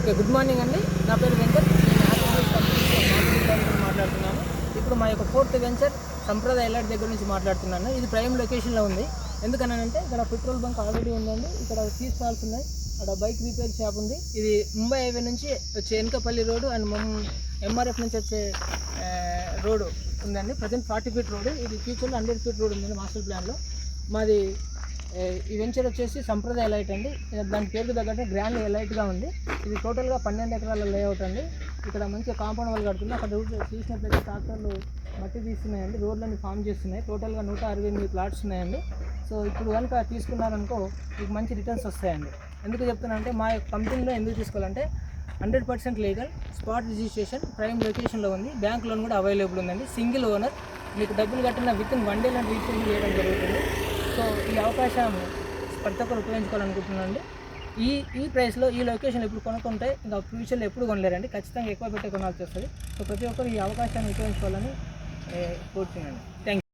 Okay, good morning అండి. నా పేరు వెంకట్. నేను మాట్లాడుతున్నాను. ఇప్పుడు మా యొక్క ఫోర్త్ వెంచర్ సంప్రదాయ ఎలర్ట్ దగ్గర నుంచి మాట్లాడుతున్నాను. ఇది ప్రైమ్ లొకేషన్లో ఉంది. ఎందుకనంటే ఇక్కడ పెట్రోల్ బంక్ ఆల్రెడీ ఉందండి. ఇక్కడ టీ స్టాల్స్ ఉన్నాయి. అక్కడ బైక్ రిపేర్ షాప్ ఉంది. ఇది ముంబై హైవే నుంచి వచ్చే ఎనకపల్లి రోడ్డు అండ్ ఎంఆర్ఎఫ్ నుంచి వచ్చే రోడ్డు ఉందండి. Present 40 feet road. ఇది ఫ్యూచర్లో 100 ఫీట్ రోడ్ ఉందండి మాస్టర్ ప్లాన్లో. మాది ఈ వెంచర్ వచ్చేసి సంప్రదాయ ఎలైట్ అండి. దాని పేరుకు తగ్గట్టు గ్రాండ్ ఎలైట్గా ఉంది. ఇది టోటల్గా 12 ఎకరాల లేఅవుట్ అండి. ఇక్కడ మంచిగా కాంపౌండ్ వాళ్ళు కడుతుంది. అక్కడ రోడ్ చూసినట్లయితే ట్రాక్టర్లు మట్టి తీస్తున్నాయండి, రోడ్లన్నీ ఫామ్ చేస్తున్నాయి. టోటల్గా 168 ప్లాట్స్ ఉన్నాయండి. సో ఇప్పుడు కనుక తీసుకున్నారనుకో మీకు మంచి రిటర్న్స్ వస్తాయండి. ఎందుకు చెప్తున్నానంటే మా కంపెనీలో ఎందుకు తీసుకోవాలంటే 100% లీగల్, స్పాట్ రిజిస్ట్రేషన్, ప్రైమ్ లొకేషన్లో ఉంది. బ్యాంక్ లోన్ కూడా అవైలబుల్ ఉందండి. సింగిల్ ఓనర్, మీకు డబ్బులు కట్టిన విత్ ఇన్ 1 డేలో రీపేమెంట్ చేయడం జరుగుతుంది. సో ఈ అవకాశం ప్రతి ఒక్కరు ఉపయోగించుకోవాలనుకుంటున్నాను. ఈ ప్రైస్లో ఈ లొకేషన్ ఎప్పుడు కొనుక్కుంటే ఇంకా ఫ్యూచర్లో ఎప్పుడు కొనలేరండి. ఖచ్చితంగా ఎక్కువ పెట్టే కొనాల్సి వస్తుంది. సో ప్రతి ఒక్కరు ఈ అవకాశాన్ని ఉపయోగించుకోవాలని కోరుతున్నాను. Thank you.